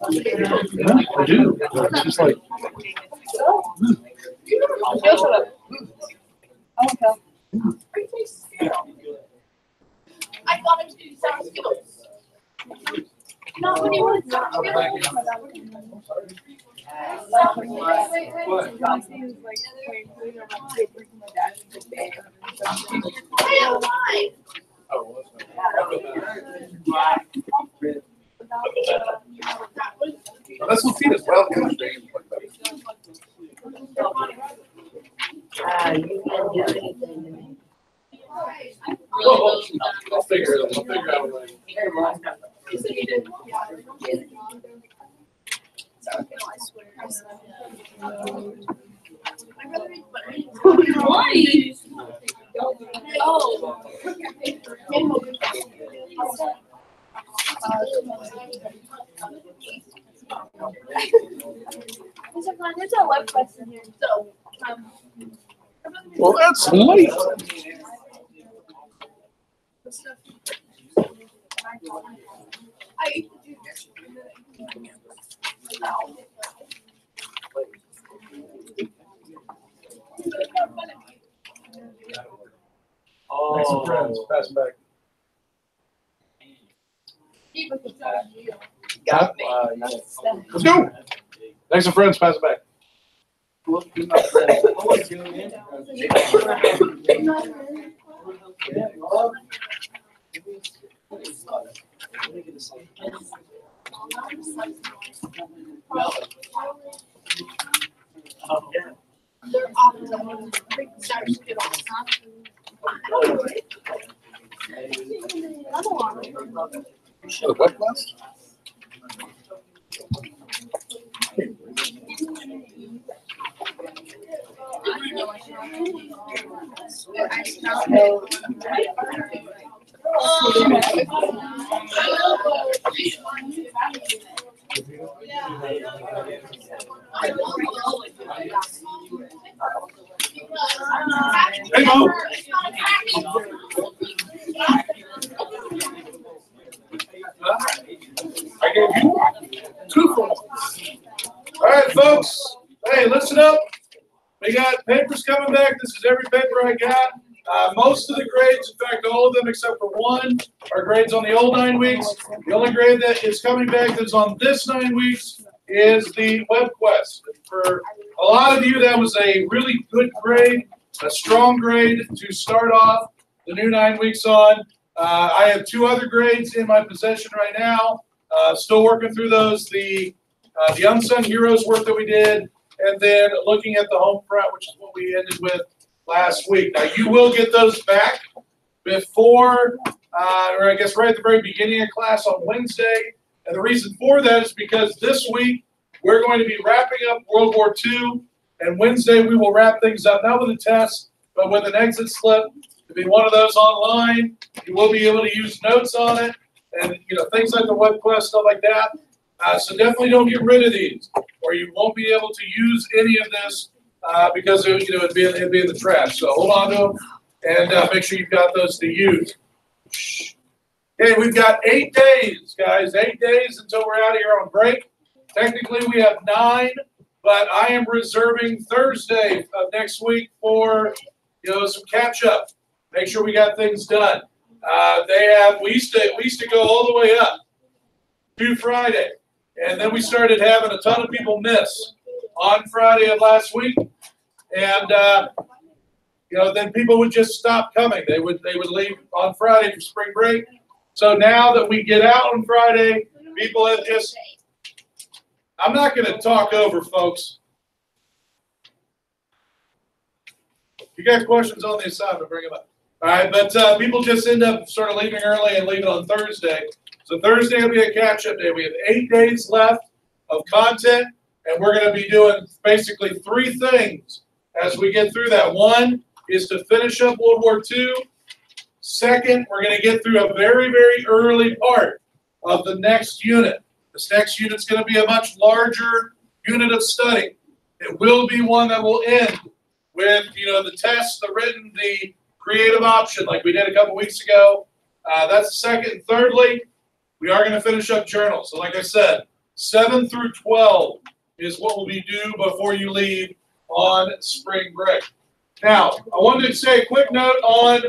I do. It's just like. I thought it was sour Skittles. Not when you want to sour That's what feed us. Well, You can't do anything to me. I'll figure it out. I'll figure out a way. There's a web question here. So, Well, that's late. I Thanks for friends. Pass them back. Got me. Let's go. Thanks for friends. Pass it back. they're often big sour Skittles. Oh, what class? Hey, Mo. I gave you two phones. All right, folks. Hey, listen up. We got papers coming back. This is every paper I got. Most of the grades, in fact, all of them except for one, are grades on the old 9 weeks. The only grade that is coming back that is on this 9 weeks is the WebQuest. For a lot of you, that was a really good grade, a strong grade to start off the new 9 weeks on. I have 2 other grades in my possession right now. Still working through those. The Unsung Heroes work that we did, and then looking at the home front, which is what we ended with last week. Now, you will get those back before, or I guess right at the very beginning of class on Wednesday. And the reason for that is because this week we're going to be wrapping up World War II, and Wednesday we will wrap things up, not with a test, but with an exit slip. To be one of those online, you will be able to use notes on it, and things like the WebQuest, stuff like that. So definitely don't get rid of these, or you won't be able to use any of this because it'd be in the trash. So hold on to them and make sure you've got those to use. Okay, we've got 8 days, guys. 8 days until we're out of here on break. Technically, we have 9, but I am reserving Thursday of next week for some catch up. Make sure we got things done. We used to go all the way up to Friday. And then we started having a ton of people miss on Friday of last week, and then people would just stop coming. They would leave on Friday for spring break. So now that we get out on Friday, people have just. I'm not going to talk over, folks. If you got questions on the assignment, bring them up. All right, but people just end up sort of leaving early and leaving on Thursday. So Thursday will be a catch-up day. We have 8 days left of content, and we're going to be doing basically 3 things as we get through that. One is to finish up World War II. Second, we're going to get through a very, very early part of the next unit. This next unit's going to be a much larger unit of study. It will be one that will end with, the test, the written, the creative option like we did a couple weeks ago. That's the second. And thirdly, we are going to finish up journals. So like I said, 7 through 12 is what will be due before you leave on spring break. Now, I wanted to say a quick note on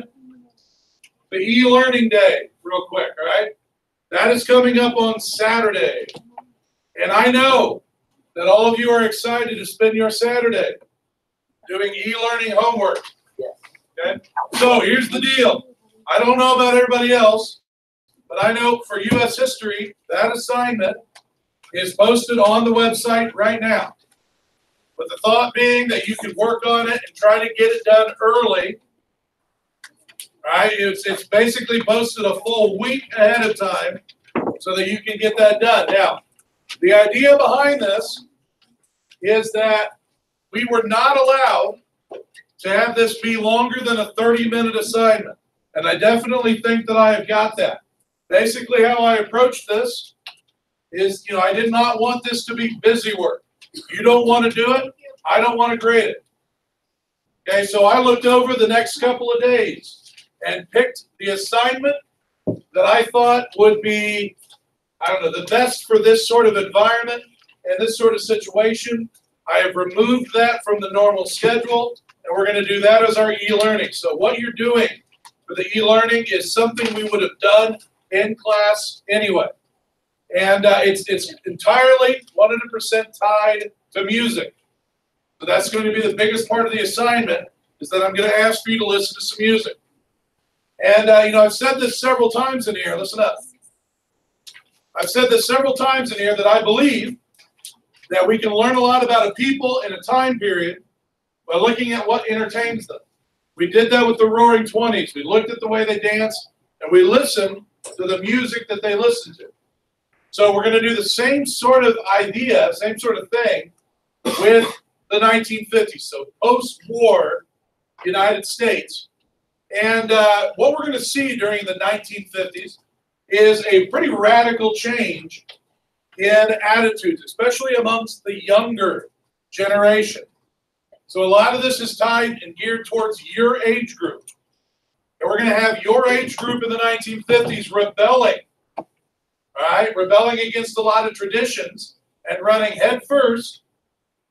the e-learning day real quick, all right? That is coming up on Saturday. And I know that all of you are excited to spend your Saturday doing e-learning homework. Yes. Okay? So here's the deal. I don't know about everybody else, but I know for U.S. history, that assignment is posted on the website right now. With the thought being that you can work on it and try to get it done early. Right? It's basically posted a full week ahead of time so that you can get that done. Now, the idea behind this is that we were not allowed to have this be longer than a 30-minute assignment. And I definitely think that I have got that. Basically, how I approached this is, I did not want this to be busy work. You don't want to do it, I don't want to grade it. Okay, so I looked over the next couple of days and picked the assignment that I thought would be, the best for this sort of environment and this sort of situation. I have removed that from the normal schedule, and we're going to do that as our e-learning. So what you're doing for the e-learning is something we would have done in class anyway. And it's entirely 100% tied to music. So that's going to be the biggest part of the assignment, is that I'm going to ask for you to listen to some music. And, I've said this several times in here. Listen up. I've said this several times in here that I believe that we can learn a lot about a people in a time period by looking at what entertains them. We did that with the Roaring Twenties. We looked at the way they danced, and we listened to the music that they listened to. So we're going to do the same sort of idea, same sort of thing with the 1950s, so post-war United States. And what we're going to see during the 1950s is a pretty radical change in attitudes, especially amongst the younger generation. So a lot of this is tied and geared towards your age group. And we're going to have your age group in the 1950s rebelling. All right, rebelling against a lot of traditions and running headfirst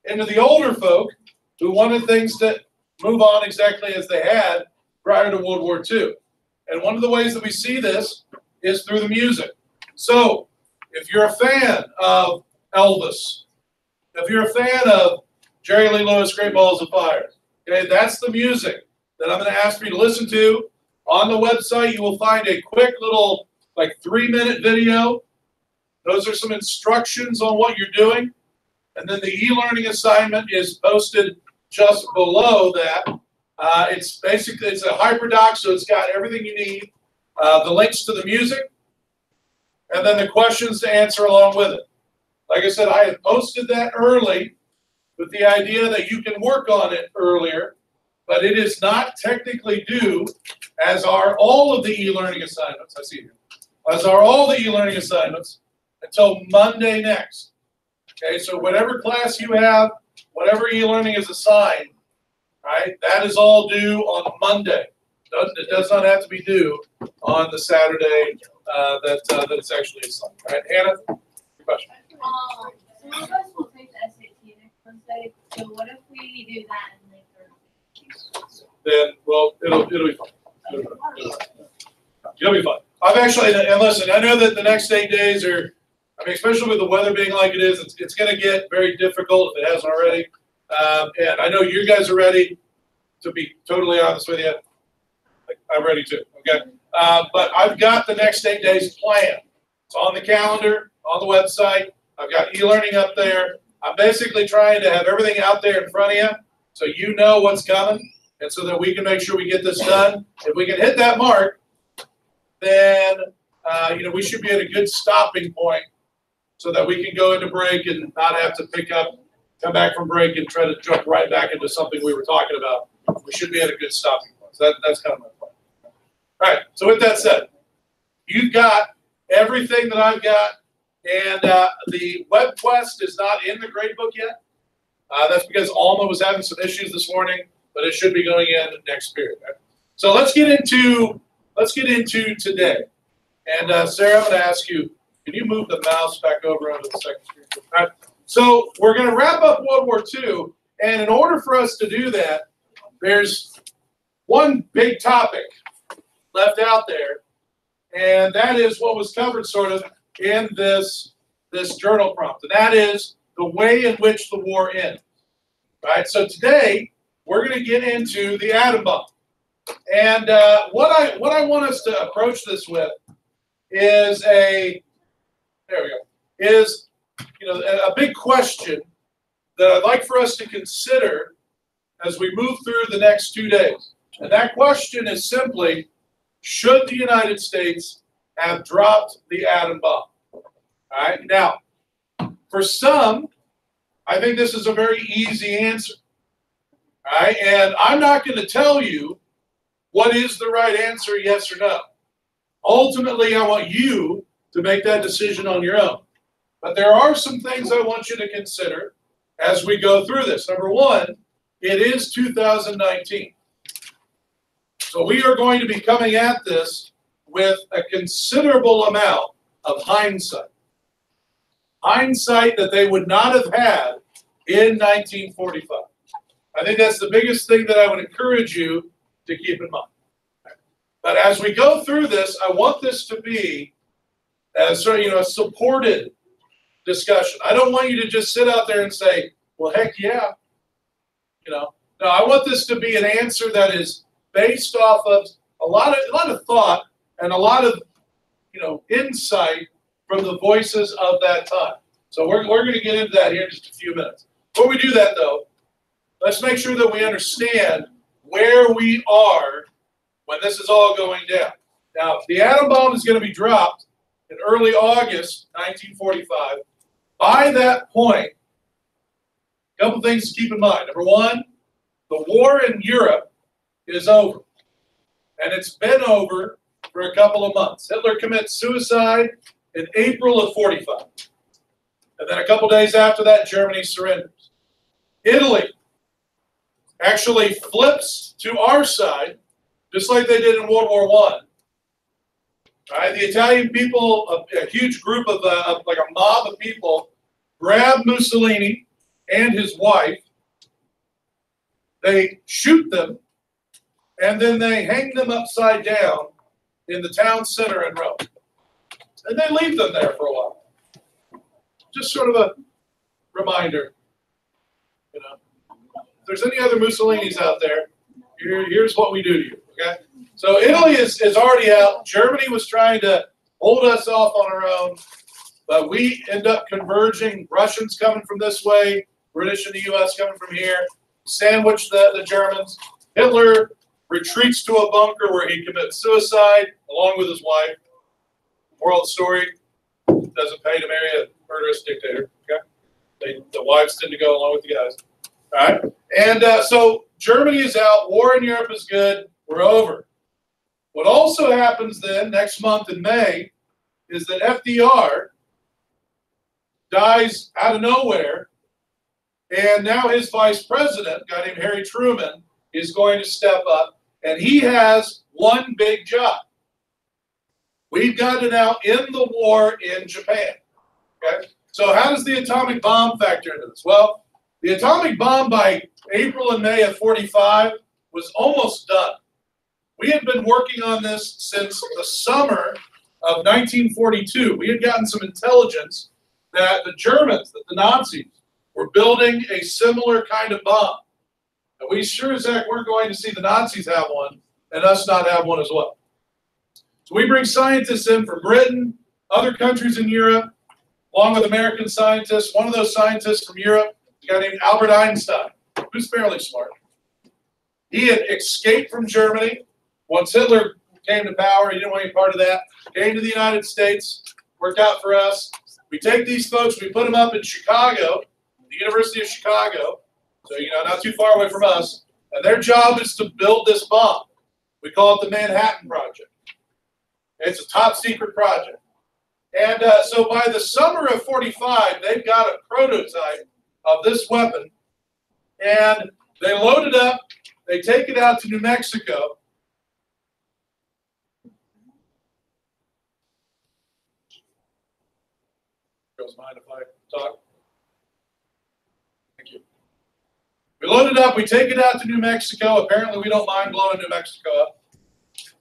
into the older folk who wanted things to move on exactly as they had prior to World War II. And one of the ways that we see this is through the music. So, if you're a fan of Elvis, if you're a fan of Jerry Lee Lewis, Great Balls of Fire, okay, that's the music that I'm going to ask for you to listen to. On the website, you will find a quick little 3-minute video. Those are some instructions on what you're doing. And then the e-learning assignment is posted just below that. It's a hyperdoc, so it's got everything you need. The links to the music, and then the questions to answer along with it. Like I said, I have posted that early with the idea that you can work on it earlier, but it is not technically due, as are all of the e-learning assignments. I see you. As are all the e-learning assignments until Monday next. Okay, so whatever class you have, whatever e-learning is assigned, right, that is all due on Monday. It does not have to be due on the Saturday that it's actually assigned. All right, Hannah, your question. Some of us will take the SAT next Wednesday, so what if we do that in Thursday? Then, well, it'll be fun. It'll be fun. I've actually, and listen, I know that the next 8 days are, especially with the weather being like it is, it's going to get very difficult if it hasn't already. And I know you guys are ready. To be totally honest with you, I'm ready too. Okay, but I've got the next 8 days planned. It's on the calendar, on the website. I've got e-learning up there. I'm basically trying to have everything out there in front of you, so you know what's coming, and so that we can make sure we get this done. If we can hit that mark, then we should be at a good stopping point so that we can go into break and not have to come back from break and try to jump right back into something we were talking about. We should be at a good stopping point. So that's kind of my plan. All right, so with that said, you've got everything that I've got, and the web quest is not in the grade book yet. That's because Alma was having some issues this morning, but it should be going in next period. Right? So let's get into today. And Sarah, I'm going to ask you, can you move the mouse back over onto the second screen? All right. So we're going to wrap up World War II, and in order for us to do that, there's one big topic left out there, and that is what was covered sort of in this journal prompt, and that is the way in which the war ends. Right? So today, we're going to get into the atom bomb. And what I want us to approach this with is a big question that I'd like for us to consider as we move through the next 2 days. And that question is simply, should the United States have dropped the atom bomb? All right. Now, for some, I think this is a very easy answer. All right. And I'm not going to tell you what is the right answer, yes or no. Ultimately, I want you to make that decision on your own. But there are some things I want you to consider as we go through this. Number one, it is 2019. So we are going to be coming at this with a considerable amount of hindsight. Hindsight that they would not have had in 1945. I think that's the biggest thing that I would encourage you to keep in mind. But as we go through this, I want this to be a supported discussion. I don't want you to just sit out there and say, well, heck yeah. No, I want this to be an answer that is based off of a lot of thought and a lot of insight from the voices of that time. So we're going to get into that here in just a few minutes. Before we do that, though, let's make sure that we understand where we are when this is all going down. Now, the atom bomb is going to be dropped in early August 1945. By that point, a couple things to keep in mind. Number one, the war in Europe is over. And it's been over for a couple of months. Hitler commits suicide in April of 45. And then a couple days after that, Germany surrenders. Italy actually flips to our side, just like they did in World War I. Right? The Italian people, a huge group of like a mob of people, grab Mussolini and his wife. They shoot them, and then they hang them upside down in the town center in Rome. And they leave them there for a while. Just sort of a reminder. If there's any other Mussolinis out there, here's what we do to you. Okay? So Italy is already out. Germany was trying to hold us off on our own, but we end up converging. Russians coming from this way, British and the U.S. coming from here, sandwich the Germans. Hitler retreats to a bunker where he commits suicide along with his wife. Moral of the story, doesn't pay to marry a murderous dictator. Okay, the wives tend to go along with the guys. All right, and so Germany is out. War in Europe is good. We're over. What also happens then next month in May is that FDR dies out of nowhere, and now his vice president, a guy named Harry Truman, is going to step up, and he has one big job. We've got to now end the war in Japan. Okay? So how does the atomic bomb factor into this? Well, the atomic bomb by April and May of 45 was almost done. We had been working on this since the summer of 1942. We had gotten some intelligence that the Germans, that the Nazis, were building a similar kind of bomb. And we sure as heck weren't going to see the Nazis have one and us not have one as well. So we bring scientists in from Britain, other countries in Europe, along with American scientists. One of those scientists from Europe, a guy named Albert Einstein, who's fairly smart. He had escaped from Germany. Once Hitler came to power, he didn't want any part of that. Came to the United States, worked out for us. We take these folks, we put them up in Chicago, the University of Chicago, so, not too far away from us, and their job is to build this bomb. We call it the Manhattan Project. It's a top secret project. And so by the summer of 45, they've got a prototype of this weapon, and they load it up, they take it out to New Mexico. Girls mind if I talk? Thank you. We load it up, we take it out to New Mexico. Apparently we don't mind blowing New Mexico up.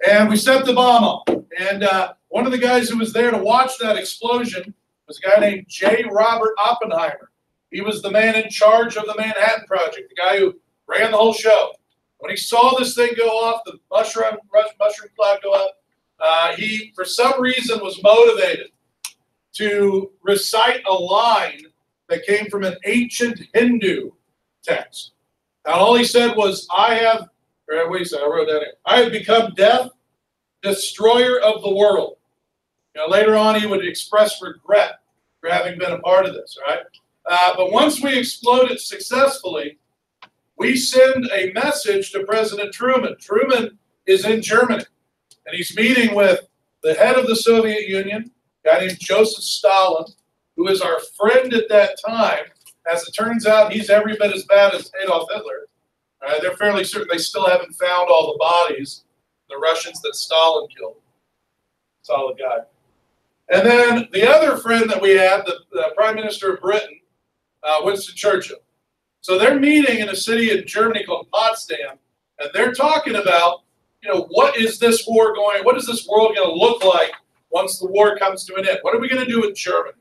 And we set the bomb off. And one of the guys who was there to watch that explosion was a guy named J. Robert Oppenheimer. He was the man in charge of the Manhattan Project, the guy who ran the whole show. When he saw this thing go off, the mushroom cloud go up, he, for some reason, was motivated to recite a line that came from an ancient Hindu text. And all he said was, I wrote that in. I have become death, destroyer of the world. Later on, he would express regret for having been a part of this, right? But once we explode it successfully, we send a message to President Truman. Truman is in Germany, and he's meeting with the head of the Soviet Union, a guy named Joseph Stalin, who is our friend at that time. As it turns out, he's every bit as bad as Adolf Hitler. They're fairly certain they still haven't found all the bodies, the Russians that Stalin killed. Solid guy. And then the other friend that we had, the Prime Minister of Britain, Winston Churchill. So they're meeting in a city in Germany called Potsdam, and they're talking about, what is this war what is this world going to look like once the war comes to an end? What are we going to do with Germany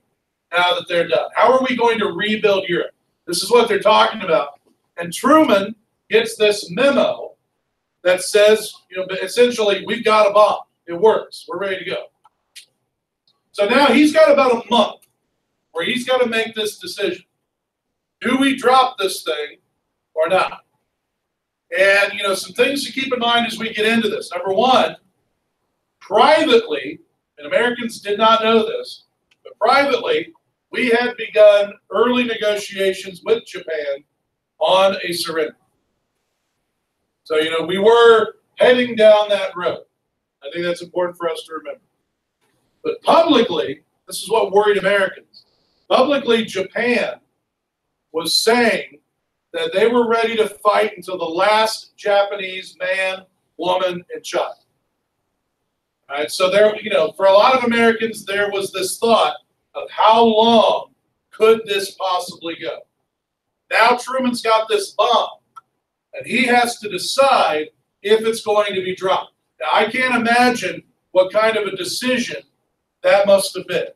now that they're done? How are we going to rebuild Europe? This is what they're talking about. And Truman gets this memo that says, essentially, we've got a bomb. It works. We're ready to go. So now he's got about a month where he's got to make this decision. Do we drop this thing or not? And, some things to keep in mind as we get into this. Number one, privately, and Americans did not know this, but privately, we had begun early negotiations with Japan on a surrender. So, we were heading down that road. I think that's important for us to remember. But publicly, this is what worried Americans. Publicly, Japan was saying that they were ready to fight until the last Japanese man, woman, and child. All right, so there, for a lot of Americans, there was this thought of how long could this possibly go? Now Truman's got this bomb, and he has to decide if it's going to be dropped. Now, I can't imagine what kind of a decision that must have been.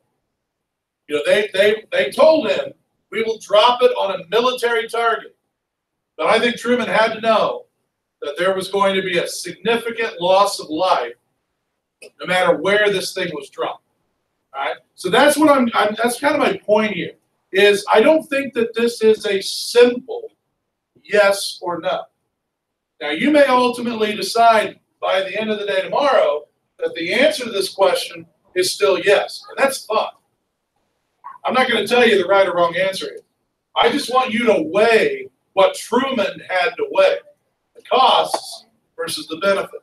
They told him, we will drop it on a military target. But I think Truman had to know that there was going to be a significant loss of life no matter where this thing was dropped. All right? So that's what that's kind of my point here, is I don't think that this is a simple yes or no. Now, you may ultimately decide by the end of the day tomorrow that the answer to this question is still yes, and that's fine. I'm not going to tell you the right or wrong answer here. I just want you to weigh what Truman had to weigh, the costs versus the benefit.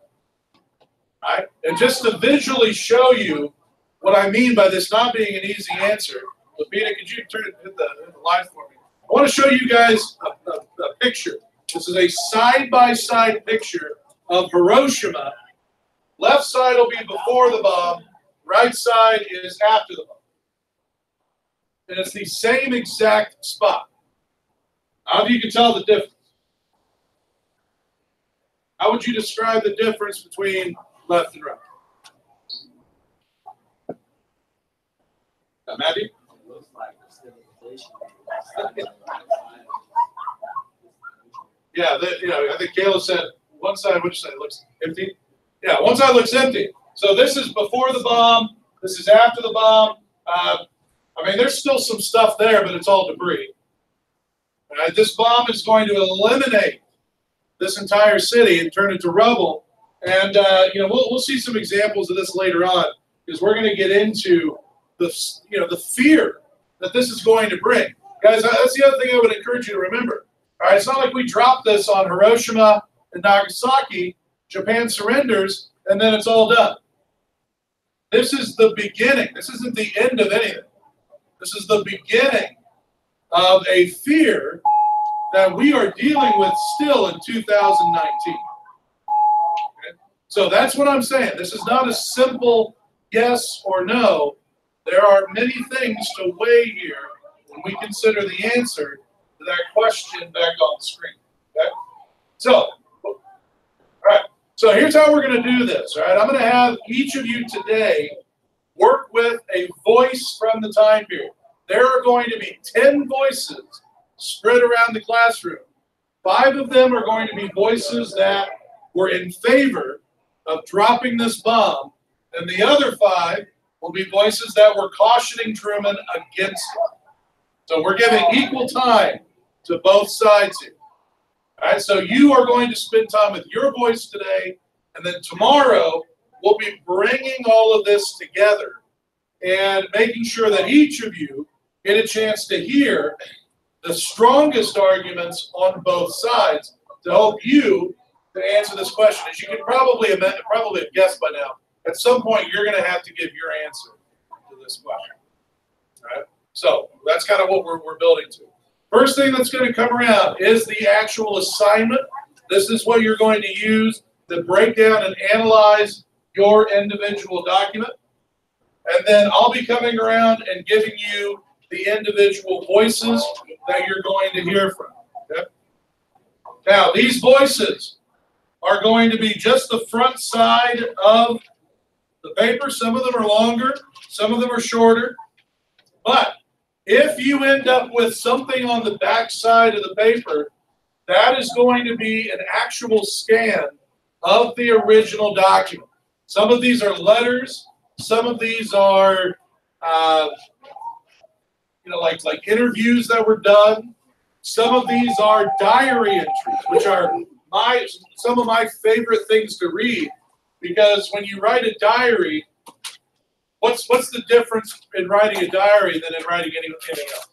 All right? And just to visually show you what I mean by this not being an easy answer, Lapita, could you hit the line for me? I want to show you guys a picture. This is a side-by-side picture of Hiroshima. Left side will be before the bomb. Right side is after the bomb. And it's the same exact spot. How do you can tell the difference? How would you describe the difference between left and right? Matthew? Yeah, I think Kayla said one side, which side looks empty? Yeah, one side looks empty. So this is before the bomb. This is after the bomb. There's still some stuff there, but it's all debris. All right, this bomb is going to eliminate this entire city and turn it to rubble. And we'll see some examples of this later on, because we're going to get into the fear that this is going to bring. Guys, that's the other thing I would encourage you to remember. All right, it's not like we drop this on Hiroshima and Nagasaki, Japan surrenders, and then it's all done. This is the beginning. This isn't the end of anything. This is the beginning of a fear that we are dealing with still in 2019. Okay? So that's what I'm saying. This is not a simple yes or no. There are many things to weigh here when we consider the answer to that question back on the screen. Okay? So, all right. So here's how we're going to do this. All right, I'm going to have each of you today work with a voice from the time period. There are going to be 10 voices spread around the classroom. 5 of them are going to be voices that were in favor of dropping this bomb, and the other 5 will be voices that were cautioning Truman against it. So we're giving equal time to both sides here. All right, so you are going to spend time with your voice today, and then tomorrow we'll be bringing all of this together and making sure that each of you get a chance to hear the strongest arguments on both sides to help you to answer this question. As you can probably have guessed by now, at some point you're going to have to give your answer to this question. All right? So that's kind of what we're building to. First thing that's going to come around is the actual assignment. This is what you're going to use to break down and analyze your individual document. And then I'll be coming around and giving you the individual voices that you're going to hear from. Okay? Now, these voices are going to be just the front side of the paper. Some of them are longer, some of them are shorter. But if you end up with something on the back side of the paper, that is going to be an actual scan of the original document. Some of these are letters. Some of these are, like interviews that were done. Some of these are diary entries, which are some of my favorite things to read, because when you write a diary, what's the difference in writing a diary than in writing anything else?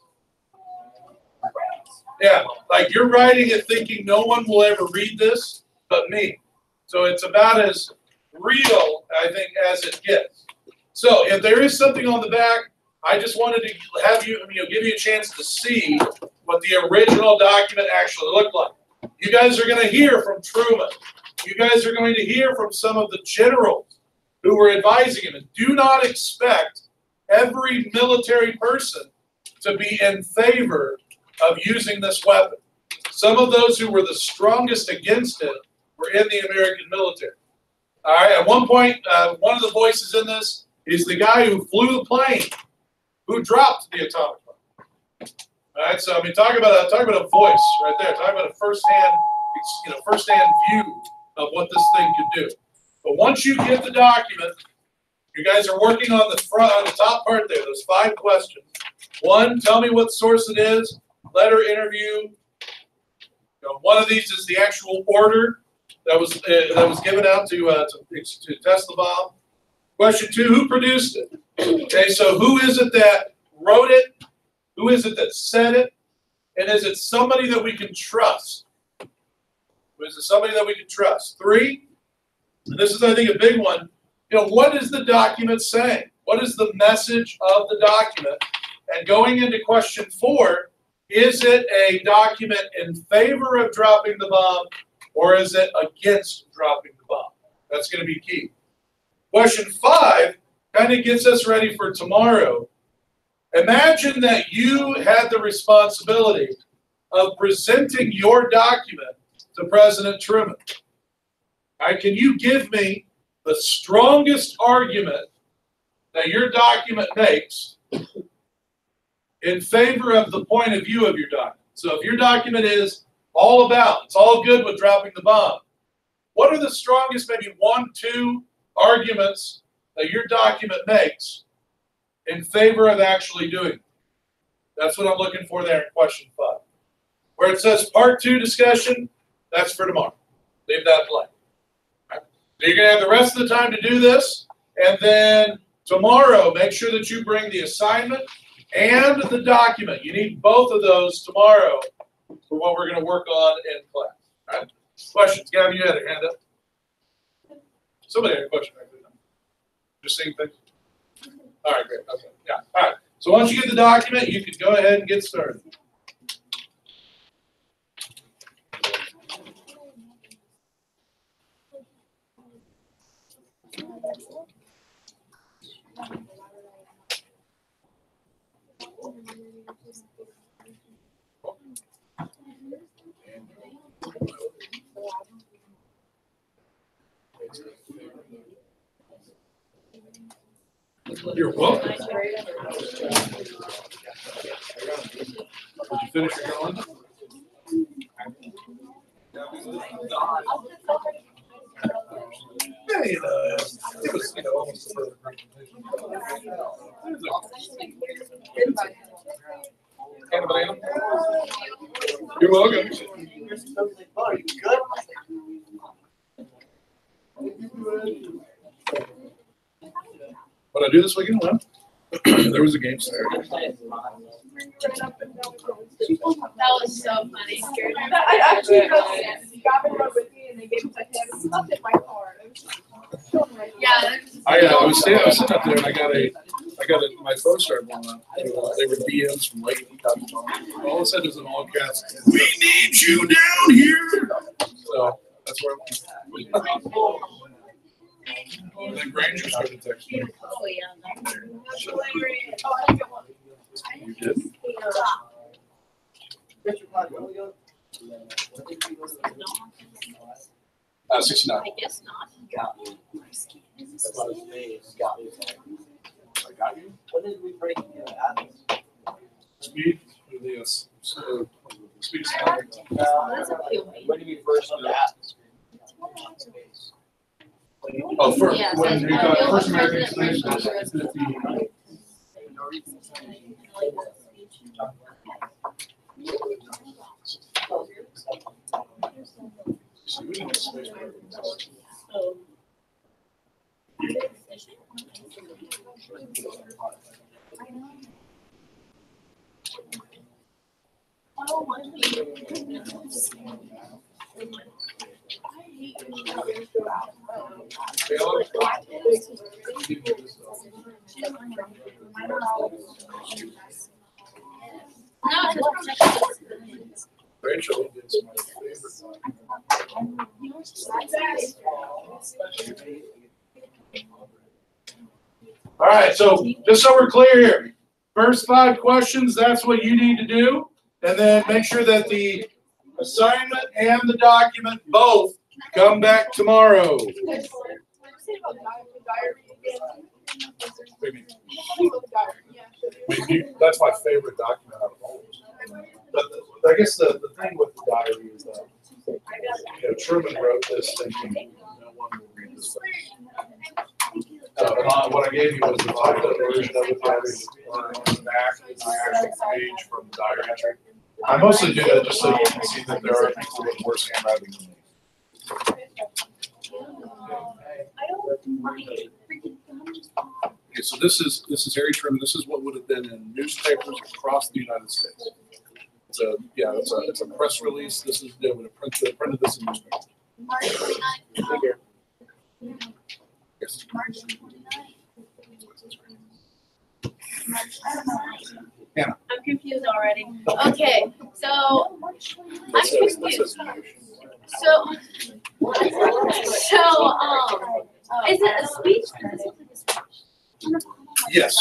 Yeah, like you're writing it thinking no one will ever read this but me. So it's about as real, I think, as it gets. So if there is something on the back, I just wanted to have you, give you a chance to see what the original document actually looked like. You guys are going to hear from Truman. You guys are going to hear from some of the generals who were advising him. And do not expect every military person to be in favor of using this weapon. Some of those who were the strongest against it were in the American military. All right, at one point, one of the voices in this is the guy who flew the plane, who dropped the atomic bomb. All right, so talk about a voice right there. Talk about a firsthand view of what this thing could do. But once you get the document, you guys are working on the front, on the top part there. Those 5 questions. 1, tell me what source it is. Letter, interview. One of these is the actual order that was given out to test the bomb. Question 2, who produced it? Okay, so who is it that wrote it? Who is it that said it? And is it somebody that we can trust? Is it somebody that we can trust? 3, and this is, I think, a big one. What is the document saying? What is the message of the document? And going into question 4, is it a document in favor of dropping the bomb, or is it against dropping the bomb? That's going to be key. Question 5 kind of gets us ready for tomorrow. Imagine that you had the responsibility of presenting your document to President Truman. All right, can you give me the strongest argument that your document makes in favor of the point of view of your document? So if your document is all about, it's all good with dropping the bomb, what are the strongest, maybe 1, 2 arguments that your document makes in favor of actually doing it? That's what I'm looking for there in question 5. Where it says part 2 discussion, that's for tomorrow. Leave that blank. Right? So you're going to have the rest of the time to do this, and then Tomorrow, make sure that you bring the assignment and the document. You need both of those tomorrow for what we're going to work on in class. All right? Questions? Gavin, you had a hand up. Somebody had a question. Just seeing things? All right, great. Okay. Yeah. All right. So once you get the document, you can go ahead and get started. You're welcome. Did you finish your going? Yeah, it was, almost a perfect presentation. Can of banana? You're welcome. What I do this weekend? Well, there was a game Saturday. That was so funny. I actually got with me and they gave me my hand. It's up in my car. Yeah. I was sitting up there and I got my phone started blowing up. They were DMs from Lake. All of a sudden, it was an all caps. We need you down here. So that's where I'm. And then Granger started texting me. Oh, yeah. You did? 69. I guess not. I got you. When did we break into Athens? Speed. Speed. That's a few. When did we first go to Athens? Oh, first, Yeah, when so, we got Bill first was American president slaves when was he was 50. See, we didn't have space for everything else. Rachel is my favorite. All right, so just so we're clear here, first 5 questions, that's what you need to do. And then make sure that the assignment and the document both come back tomorrow. That's my favorite document out of all. But I guess the thing with the diary is that Truman wrote this thinking no one will read this thing. What I gave you was the typed version of it that is on the back, is the actual page from the diary entry. I mostly do that just so you can see that there are people with worse handwriting than me. Okay, so this is Harry Truman. This is what would have been in newspapers across the United States. It's a press release. This is they would have printed this in newspapers. Yes. Hannah. I'm confused already. Okay, so I'm confused. So is it a speech? Yes.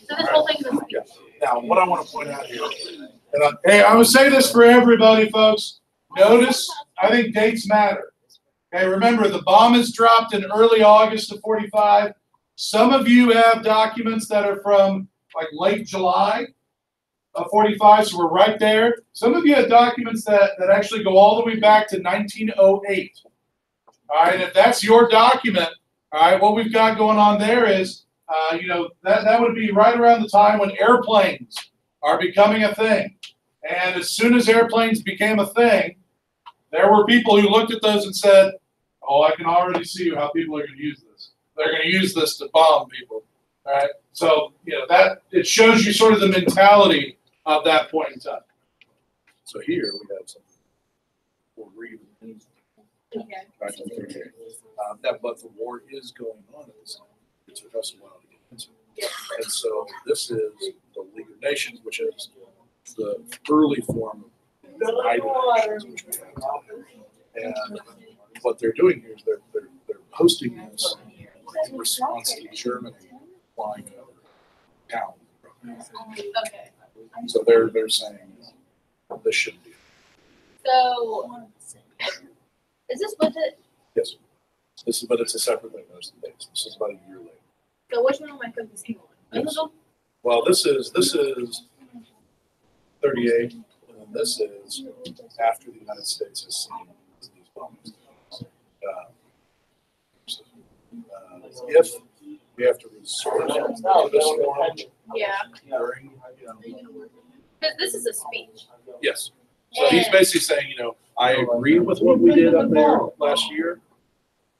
So this whole thing is a speech. Yes. Now, what I want to point out here, hey, I would say this for everybody, folks. Notice, I think dates matter. Okay, remember, the bomb is dropped in early August of 45. Some of you have documents that are from like late July of 45, so we're right there. Some of you have documents that actually go all the way back to 1908. All right, if that's your document, all right, what we've got going on there is, that would be right around the time when airplanes are becoming a thing. And as soon as airplanes became a thing, there were people who looked at those and said, oh, I can already see how people are going to use this. They're going to use this to bomb people. All right, so, that, it shows you sort of the mentality of that point in time. So here we have something for reading. Okay. Right, so 38. But the war is going on at this time. It took us a while to get into it. And so this is the League of Nations, which is the early form of United Nations, which we have today. And what they're doing here is they're hosting this in response to Germany flying over town. Okay. So they're saying this shouldn't be. So, is this budget? Yes. But it's a separate thing. Those dates. This is about a year later. So which one am I focusing on? Both of them? Well, this is 38, and then this is after the United States has seen these bombings. If we have to resort to this form Yeah. during, Because this is a speech. yes. So he's basically saying, I agree with what we did up there last year,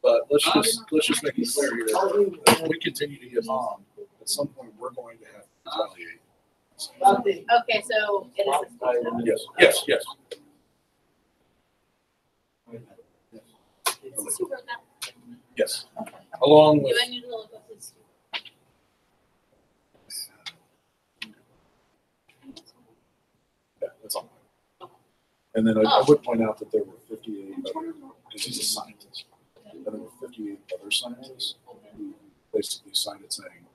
but let's just make it clear here that if we continue to get bombed, at some point we're going to have to retaliate. Okay, so it is a speech. Yes. Is this who wrote that? Yes. Along Do with, I need to look up this? that's on. And then I would point out that there were 58 other, because he's a scientist, and there were 58 other scientists who basically signed it saying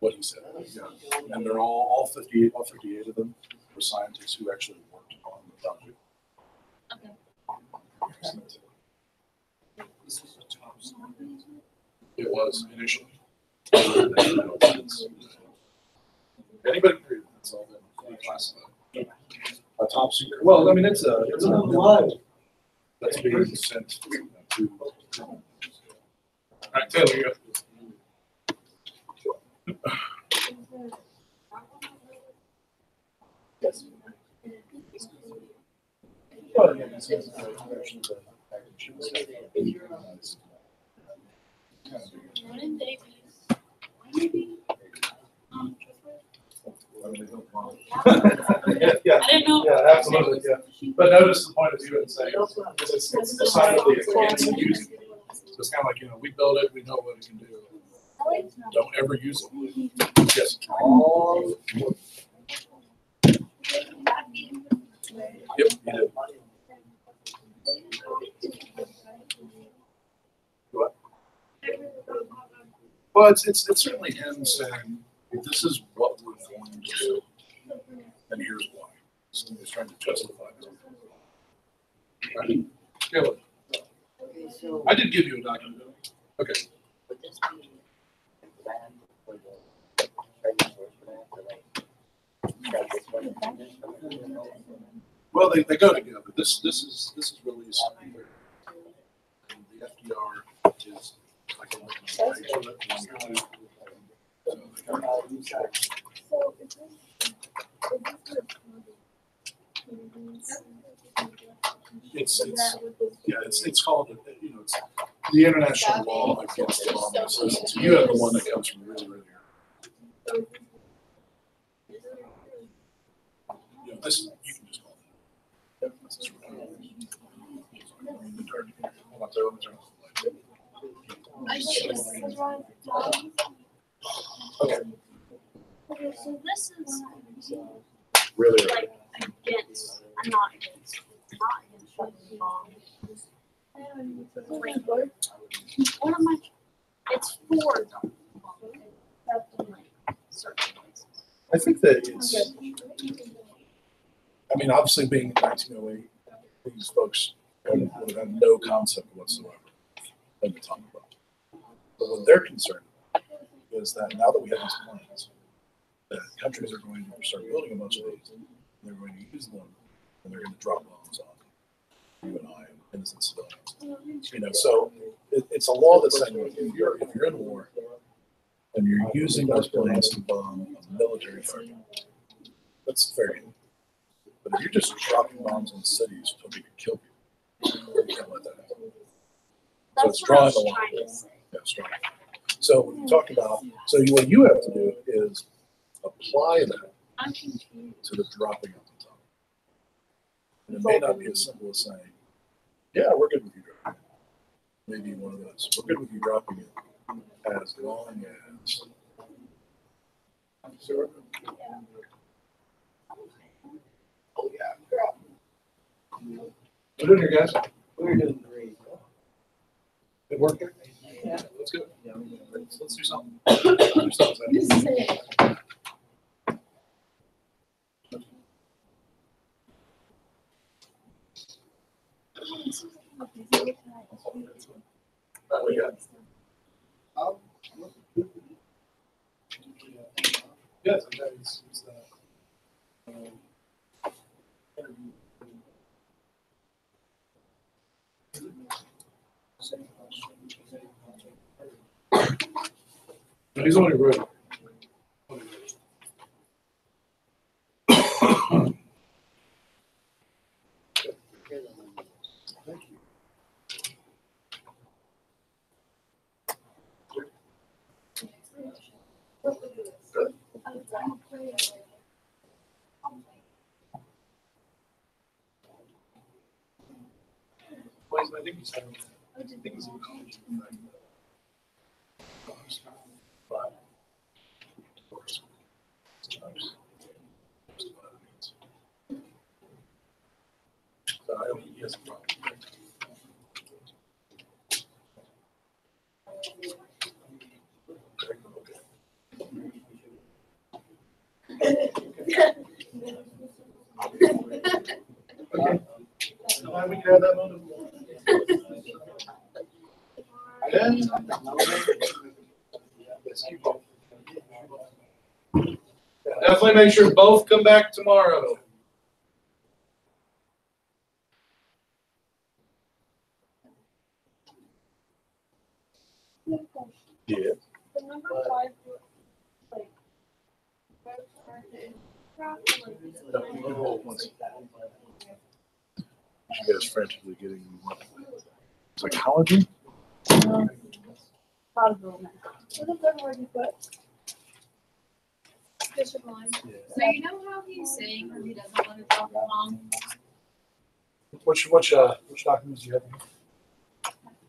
what he said. Yeah. And they're all 58 of them were scientists who actually worked on the project. Okay. It was initially. Anybody can read it, it's all been classified. A top secret. Well, I mean, it's a that's being sent to. All right, Taylor, you go. Yes. Jordan Davis. Yeah, I didn't know. yeah, absolutely, yeah. But notice the point of view and saying, it's decidedly against using it. So it's kind of like, we build it, we know what it can do. Don't ever use it. Yes. Yep, you did. What? Well, it's certainly him saying, this is what we're going to do, and here's why. So he's trying to justify it. Right? Caleb, I did give you a document. Okay. Well, they go together. This is released. The FDR is like a it's called, it's the international law against the bomb association. So you have the one that comes from really early. This you can just call it. Okay. Okay, so this is Really early. like against, I'm not against shooting bombs. Wait, what am I? It's for them. Like certain places. I think that it's, I mean, obviously being in 1908, these folks would have had no concept whatsoever of the atomic bomb. But what they're concerned about is that now that we have these plans, that countries are going to start building a bunch of these, and they're going to use them, and they're going to drop bombs on you and I and innocent civilians. So it's a law that's saying if you're in war and you're using those planes to bomb a military target, that's fair game. But if you're just dropping bombs on cities so they can kill people, you can't let that happen. So it's That's what I drawing was the line. trying to say. Yeah, it's drawing. So when you talk about, what you have to do is apply that I'm confused. to the dropping at the top. And it may not be as simple as saying, yeah, we're good with you dropping it. Maybe one of those, we're good with you dropping it as long as. Sure. Oh, yeah, crap. What are you doing, guys? We're doing great. Good work there? Yeah. Let's go. Yeah. Let's do something. Do something. This is it. What we got? Yes, it's he's only ready. Thank you. Well, I think he's having, I think he's in college. But, of course, sometimes. So I don't, he has a problem. Okay. Glad we could have that moment. Definitely make sure both come back tomorrow. Yeah. The number 5, like, You guys frantically getting psychology? what is that word you put? Bishop line. So you know how he's saying how he doesn't want to drop the bomb? Which documents do you have?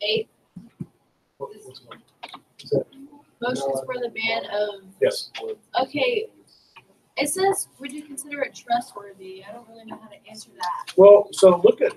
8 What's motions for the ban of. Yes. Okay, it says, would you consider it trustworthy? I don't really know how to answer that. Well, so look at